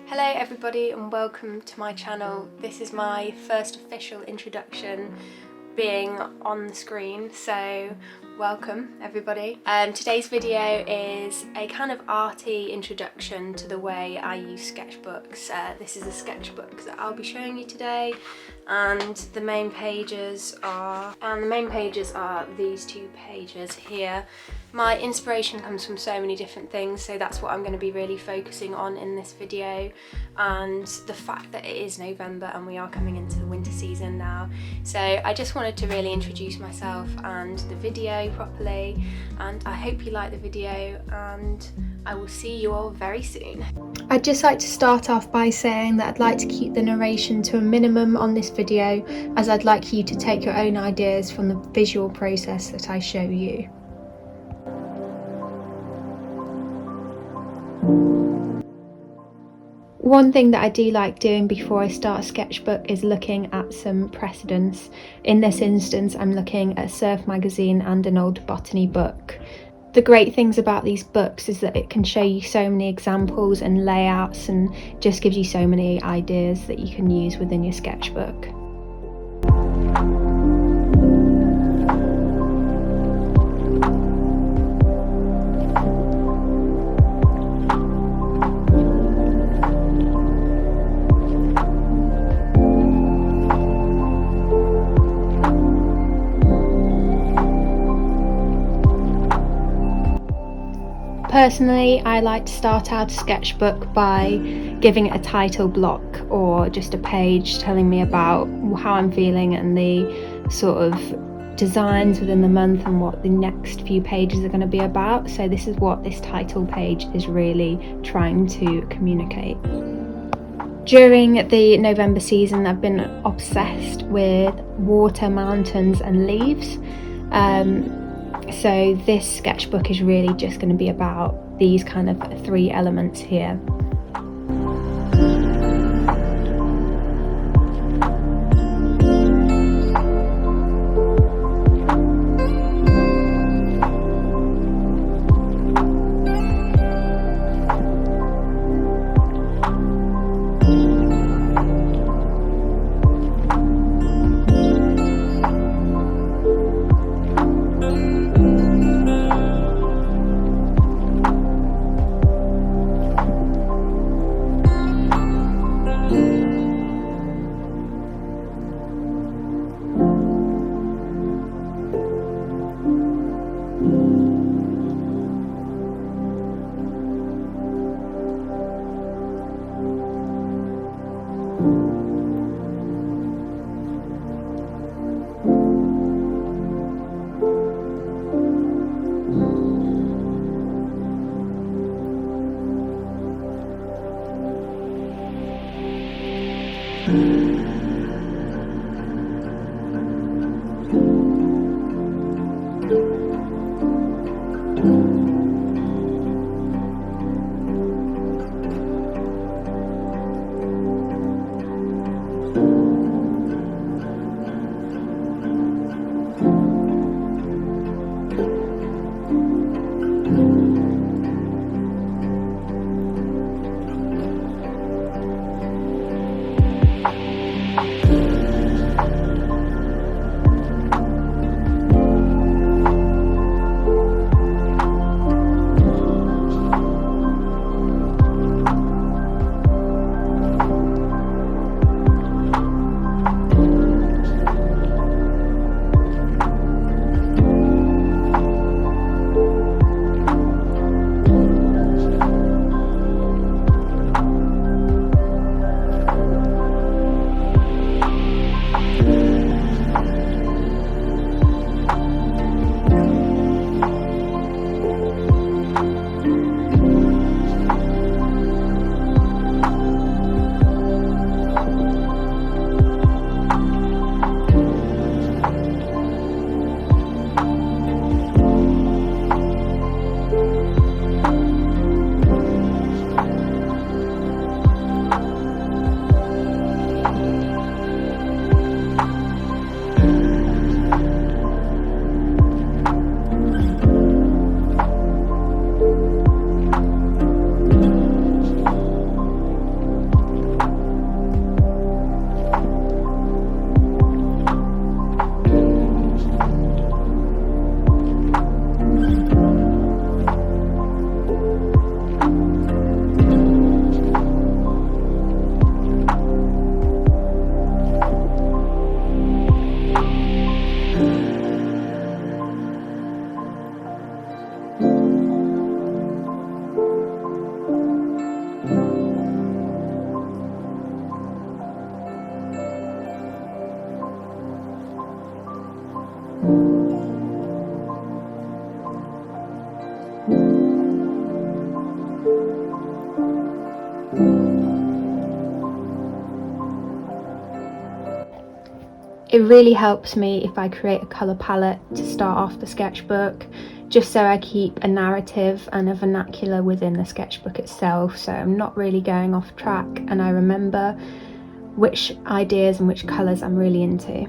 Hello everybody and welcome to my channel. This is my first official introduction being on the screen, so welcome everybody. Today's video is a kind of arty introduction to the way I use sketchbooks. This is a sketchbook that I'll be showing you today, and the main pages are these two pages here. My inspiration comes from so many different things, so that's what I'm going to be really focusing on in this video, and the fact that it is November and we are coming into the winter season now. So I just wanted to really introduce myself and the video properly, and I hope you like the video, and I will see you all very soon. I'd just like to start off by saying that I'd like to keep the narration to a minimum on this video, as I'd like you to take your own ideas from the visual process that I show you. One thing that I do like doing before I start a sketchbook is looking at some precedence. In this instance, I'm looking at a surf magazine and an old botany book. The great things about these books is that it can show you so many examples and layouts, and just gives you so many ideas that you can use within your sketchbook. Personally, I like to start out a sketchbook by giving it a title block, or just a page telling me about how I'm feeling and the sort of designs within the month and what the next few pages are going to be about. So this is what this title page is really trying to communicate. During the November season, I've been obsessed with water, mountains and leaves. So this sketchbook is really just going to be about these kind of three elements here. It really helps me if I create a colour palette to start off the sketchbook, just so I keep a narrative and a vernacular within the sketchbook itself, so I'm not really going off track and I remember which ideas and which colours I'm really into.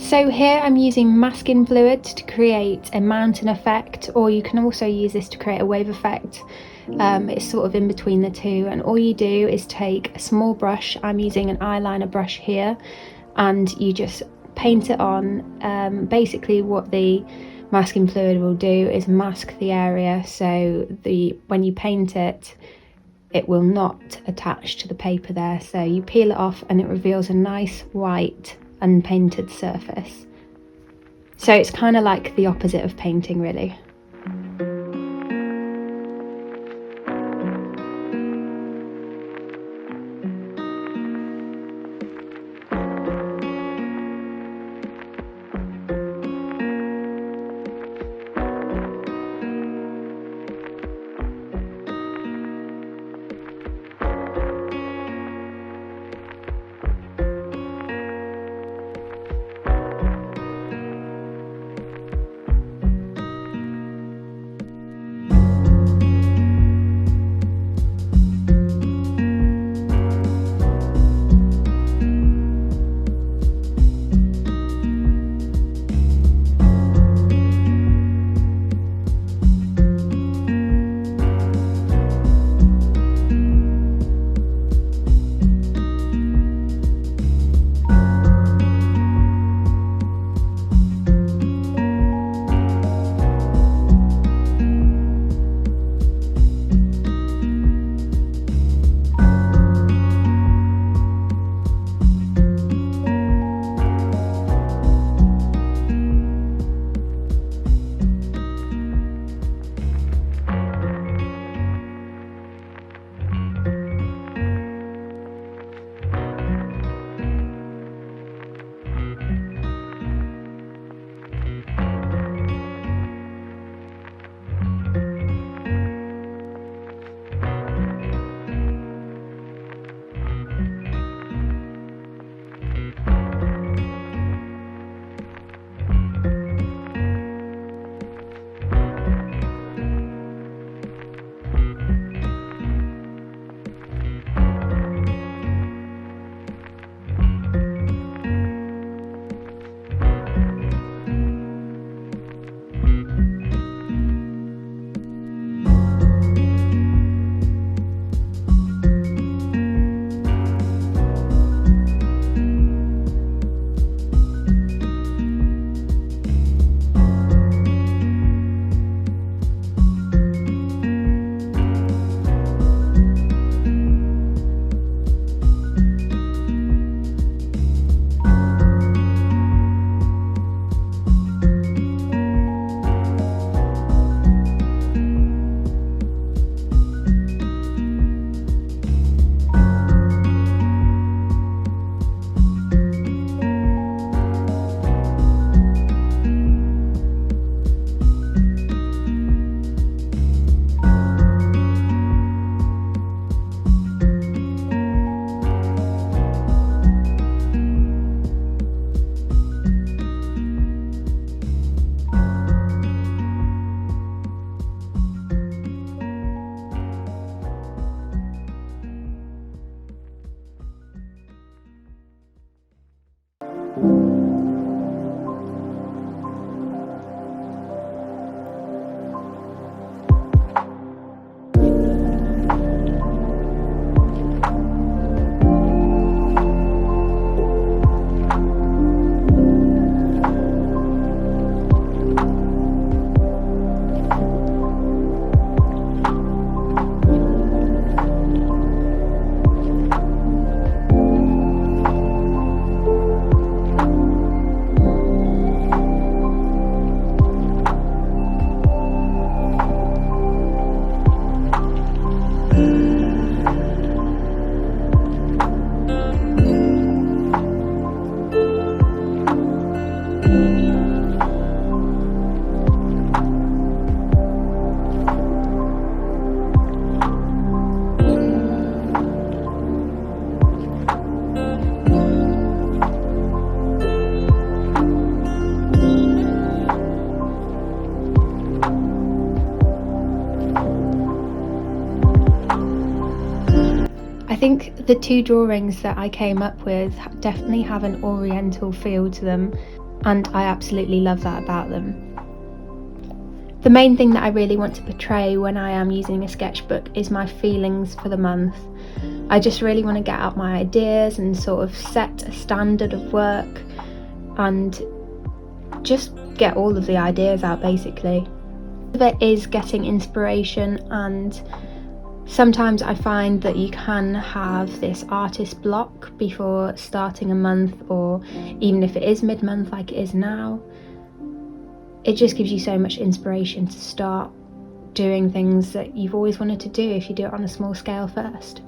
So here I'm using masking fluid to create a mountain effect, or you can also use this to create a wave effect. It's sort of in between the two, and all you do is take a small brush, I'm using an eyeliner brush here, and you just paint it on. Basically what the masking fluid will do is mask the area, so when you paint it, it will not attach to the paper there. So you peel it off and it reveals a nice white unpainted surface. So it's kind of like the opposite of painting, really. think the two drawings that I came up with definitely have an oriental feel to them. and I absolutely love that about them. The main thing that I really want to portray when I am using a sketchbook is my feelings for the month. I just really want to get out my ideas and sort of set a standard of work and just get all of the ideas out basically. There is getting inspiration, and sometimes I find that you can have this artist block before starting a month, or even if it is mid-month like it is now. It just gives you so much inspiration to start doing things that you've always wanted to do if you do it on a small scale first.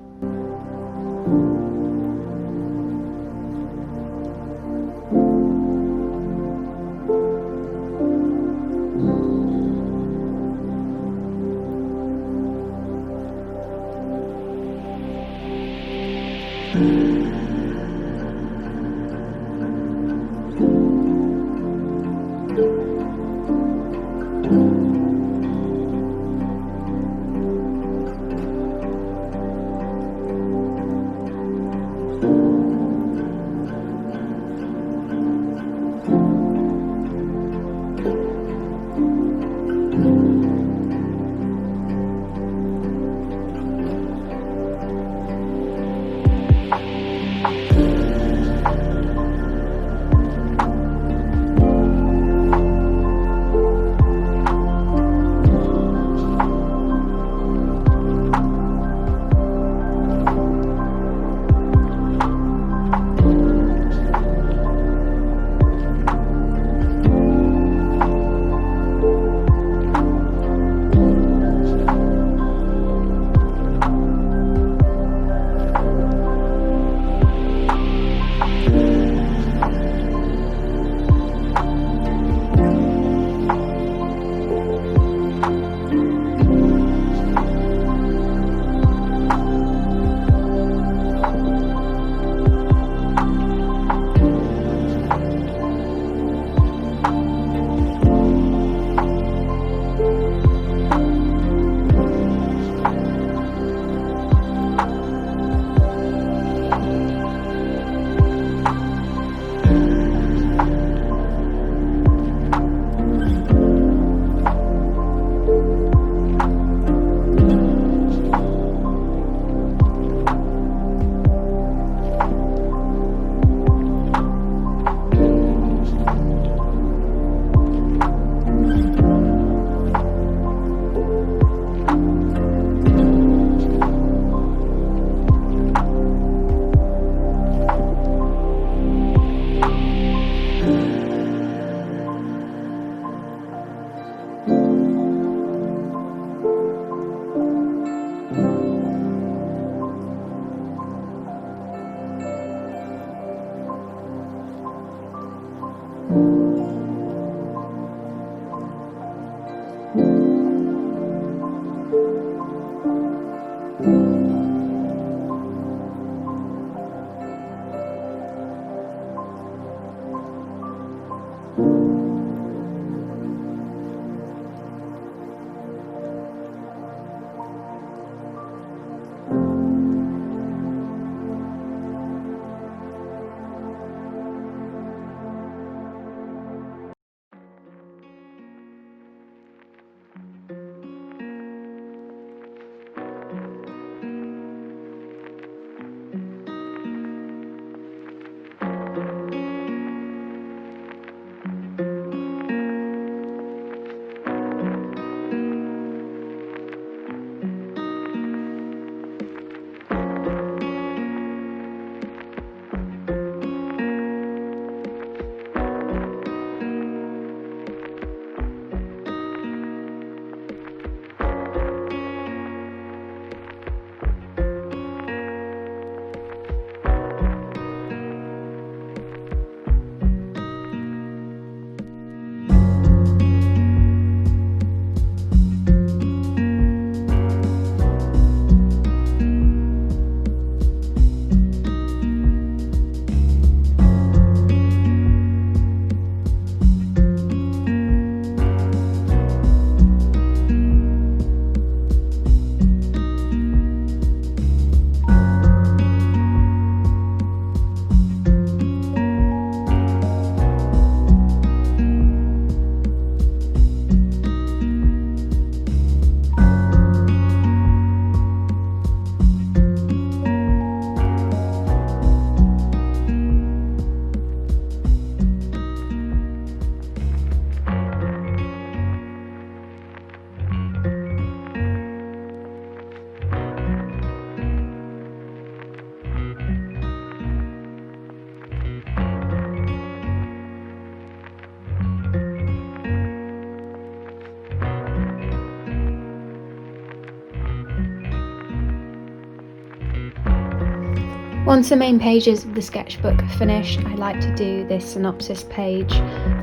Once the main pages of the sketchbook are finished, I like to do this synopsis page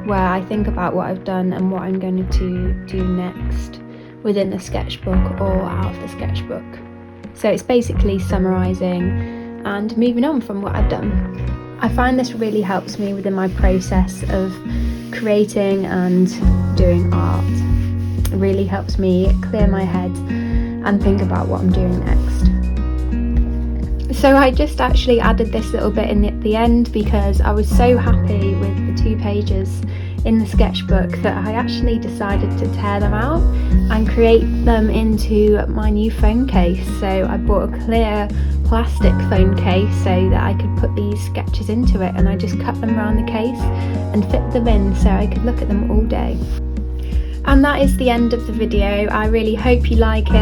where I think about what I've done and what I'm going to do next within the sketchbook or out of the sketchbook. So it's basically summarising and moving on from what I've done. I find this really helps me within my process of creating and doing art. It really helps me clear my head and think about what I'm doing next. So I just actually added this little bit in at the end because I was so happy with the 2 pages in the sketchbook that I actually decided to tear them out and create them into my new phone case. So I bought a clear plastic phone case so that I could put these sketches into it, and I just cut them around the case and fit them in so I could look at them all day. And that is the end of the video. I really hope you like it,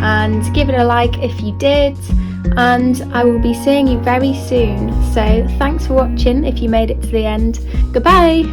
and give it a like if you did, and I will be seeing you very soon. So thanks for watching if you made it to the end. Goodbye!